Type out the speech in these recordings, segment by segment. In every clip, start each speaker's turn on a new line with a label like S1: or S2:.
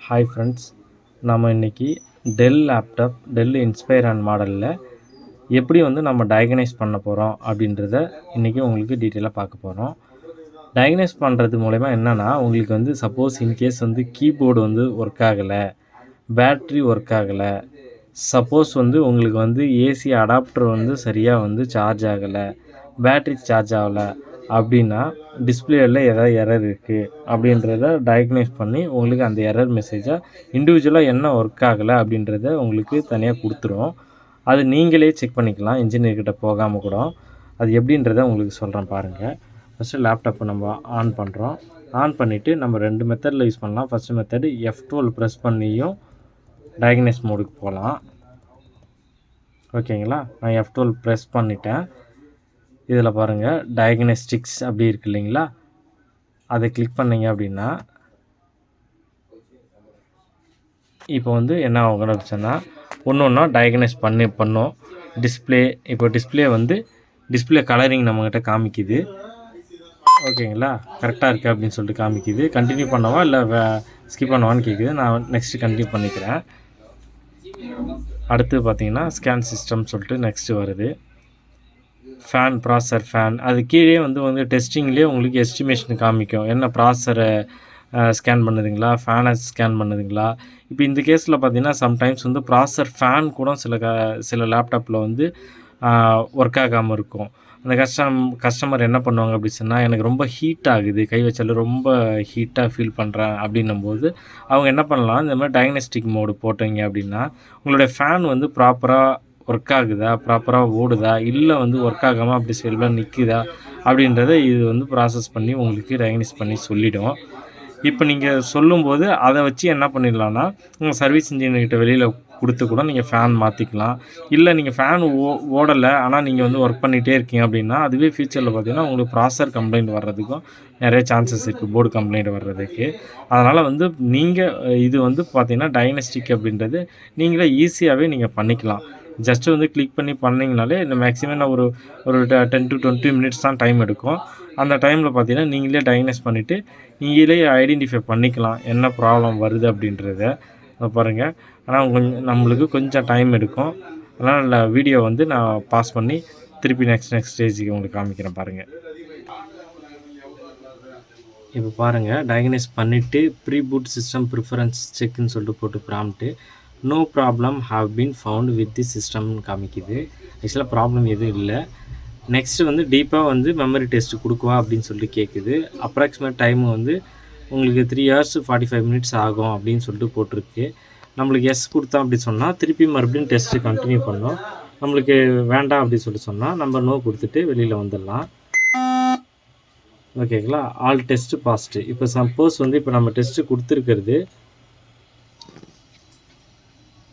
S1: Hi friends, நம்ம இன்றைக்கி del laptop del இன்ஸ்பைரான் மாடலில் எப்படி நம்ம டயக்னைஸ் பண்ண போகிறோம் அப்படின்றத இன்றைக்கி உங்களுக்கு டீட்டெயிலாக பார்க்க போகிறோம். டயக்னைஸ் பண்ணுறது மூலமா என்னென்னா, உங்களுக்கு சப்போஸ் இன்கேஸ் கீபோர்டு ஒர்க் ஆகலை, பேட்ரி ஒர்க் ஆகலை, சப்போஸ் உங்களுக்கு ஏசி அடாப்டர் சரியாக சார்ஜ் ஆகலை, பேட்ரி சார்ஜ் ஆகலை அப்படின்னா டிஸ்பிளேயில் ஏதாவது எரர் இருக்குது அப்படின்றத டயக்னைஸ் பண்ணி உங்களுக்கு அந்த எரர் மெசேஜை இண்டிவிஜுவலாக என்ன ஒர்க் ஆகலை அப்படின்றத உங்களுக்கு தனியாக கொடுத்துரும். அது நீங்களே செக் பண்ணிக்கலாம், இன்ஜினியர்கிட்ட போகாமல் கூட. அது எப்படின்றத உங்களுக்கு சொல்கிறேன் பாருங்கள். ஃபஸ்ட்டு லேப்டாப்பை நம்ம ஆன் பண்ணுறோம். ஆன் பண்ணிவிட்டு நம்ம 2 மெத்தடில் யூஸ் பண்ணலாம். ஃபஸ்ட்டு மெத்தடு F12 ப்ரெஸ் பண்ணியும் டயக்னைஸ் மோடுக்கு போகலாம். ஓகேங்களா, நான் F12 ப்ரெஸ் பண்ணிட்டேன். இதில் பாருங்கள், டயக்னஸ்டிக்ஸ் அப்படி இருக்கு இல்லைங்களா, அதை கிளிக் பண்ணிங்க அப்படின்னா இப்போ என்ன ஆகும் அப்படின்னா, ஒன்று ஒன்றா டயக்னைஸ் பண்ணோம். டிஸ்பிளே இப்போ டிஸ்பிளே கலரிங் நம்மக்கிட்ட காமிக்குது. ஓகேங்களா, கரெக்டாக இருக்குது அப்படின்னு சொல்லிட்டு காமிக்குது. கண்டினியூ பண்ணவா இல்லை ஸ்கிப் பண்ணவான்னு கேட்குது. நான் நெக்ஸ்ட்டு கண்டினியூ பண்ணிக்கிறேன். அடுத்து பார்த்தீங்கன்னா ஸ்கேன் சிஸ்டம் சொல்லிட்டு நெக்ஸ்ட்டு வருது. ஃபேன், ப்ராசர், ஃபேன், அது கீழே டெஸ்டிங்லேயே உங்களுக்கு எஸ்டிமேஷன் காமிக்கும். என்ன ப்ராசரை ஸ்கேன் பண்ணுதுங்களா, ஃபேனை ஸ்கேன் பண்ணுதுங்களா. இப்போ இந்த கேஸில் பார்த்தீங்கன்னா சம்டைம்ஸ் ப்ராசர் ஃபேன் கூட சில லேப்டாப்பில் ஒர்க் ஆகாமல் இருக்கும். அந்த கஸ்டமர் என்ன பண்ணுவாங்க அப்படி சொன்னால், எனக்கு ரொம்ப ஹீட் ஆகுது, கை வச்சாலும் ரொம்ப ஹீட்டாக ஃபீல் பண்ணுறேன் அப்படின்னும்போது அவங்க என்ன பண்ணலாம், இந்த மாதிரி டயக்னஸ்டிக் மோடு போட்டீங்க அப்படின்னா உங்களுடைய ஃபேன் ப்ராப்பராக ஒர்க் ஆகுதா, ப்ராப்பராக ஓடுதா, இல்லை ஒர்க் ஆகாமல் அப்படி செல்வாக நிற்குதா அப்படின்றத இது ப்ராசஸ் பண்ணி உங்களுக்கு டயக்னைஸ் பண்ணி சொல்லிவிடும். இப்போ நீங்கள் சொல்லும்போது அதை வச்சு என்ன பண்ணிடலான்னா, உங்கள் சர்வீஸ் இன்ஜினியர்கிட்ட வெளியில் கொடுத்து கூட நீங்கள் ஃபேன் மாற்றிக்கலாம். இல்லை நீங்கள் ஃபேன் ஓடலை, ஆனால் நீங்கள் ஒர்க் பண்ணிகிட்டே இருக்கீங்க அப்படின்னா, அதுவே ஃபியூச்சரில் பார்த்தீங்கன்னா உங்களுக்கு ப்ராசர் கம்ப்ளைண்ட் வர்றதுக்கும் நிறைய சான்சஸ் இருக்குது, போர்டு கம்ப்ளைண்ட் வர்றதுக்கு. அதனால் நீங்கள் இது பார்த்தீங்கன்னா டயக்னஸ்டிக் அப்படின்றது நீங்களே ஈஸியாகவே நீங்கள் பண்ணிக்கலாம். ஜஸ்ட்டு கிளிக் பண்ணி பண்ணிங்கனாலே இந்த மேக்ஸிமம் நான் ஒரு 10 to 20 மினிட்ஸ் தான் டைம் எடுக்கும். அந்த டைமில் பார்த்தீங்கன்னா நீங்களே டயக்னைஸ் பண்ணிவிட்டு நீங்களே ஐடென்டிஃபை பண்ணிக்கலாம் என்ன ப்ராப்ளம் வருது அப்படின்றத. பாருங்கள், ஆனால் நம்மளுக்கு கொஞ்சம் டைம் எடுக்கும். அதனால் வீடியோ நான் பாஸ் பண்ணி திருப்பி நெக்ஸ்ட் ஸ்டேஜுக்கு உங்களுக்கு காமிக்கிறேன் பாருங்கள். இப்போ பாருங்கள், டயக்னைஸ் பண்ணிவிட்டு ப்ரீ பூட் சிஸ்டம் ப்ரிஃபரன்ஸ் செக்குன்னு சொல்லிட்டு போட்டு prompt no problem have been found with the சிஸ்டம்னு காமிக்குது. ஆக்சுவலாக ப்ராப்ளம் எதுவும் இல்லை. நெக்ஸ்ட்டு டீப்பாக மெமரி டெஸ்ட்டு கொடுக்குவா அப்படின்னு சொல்லிட்டு கேட்குது. அப்ராக்சிமேட் டைமு உங்களுக்கு 3 hours 45 minutes ஆகும் அப்படின்னு சொல்லிட்டு போட்டிருக்கு. நம்மளுக்கு எஸ் கொடுத்தோம் அப்படி சொன்னால் திருப்பி மறுபடியும் டெஸ்ட்டு கண்டினியூ பண்ணோம். நம்மளுக்கு வேண்டாம் அப்படின்னு சொல்லிட்டு சொன்னால் நம்ம நோ கொடுத்துட்டு வெளியில் வந்துடலாம். ஓகேங்களா, ஆல் டெஸ்ட்டு பாஸ்ட்டு. இப்போ சப்போஸ் இப்போ நம்ம டெஸ்ட்டு கொடுத்துருக்கிறது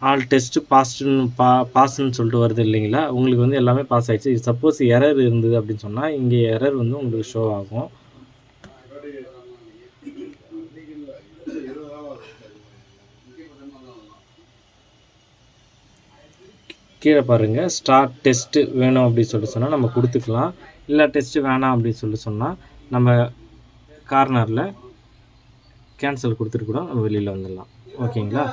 S1: ஆல் டெஸ்ட்டு பாஸ்ன்னு சொல்லிட்டு வருது இல்லைங்களா, உங்களுக்கு எல்லாமே பாஸ் ஆகிடுச்சு. சப்போஸ் எரர் இருந்தது அப்படின்னு சொன்னால் இங்கே எரர் உங்களுக்கு ஷோ ஆகும். கீழே பாருங்கள், ஸ்டார்ட் டெஸ்ட்டு வேணும் அப்படின்னு சொல்லிட்டு சொன்னால் நம்ம கொடுத்துக்கலாம். இல்லை டெஸ்ட்டு வேணாம் அப்படின்னு சொல்லிட்டு சொன்னால் நம்ம கார்னரில் கேன்சல் கொடுத்துட்டு கூட நம்ம வெளியில் வந்துடலாம். ஓகேங்களா.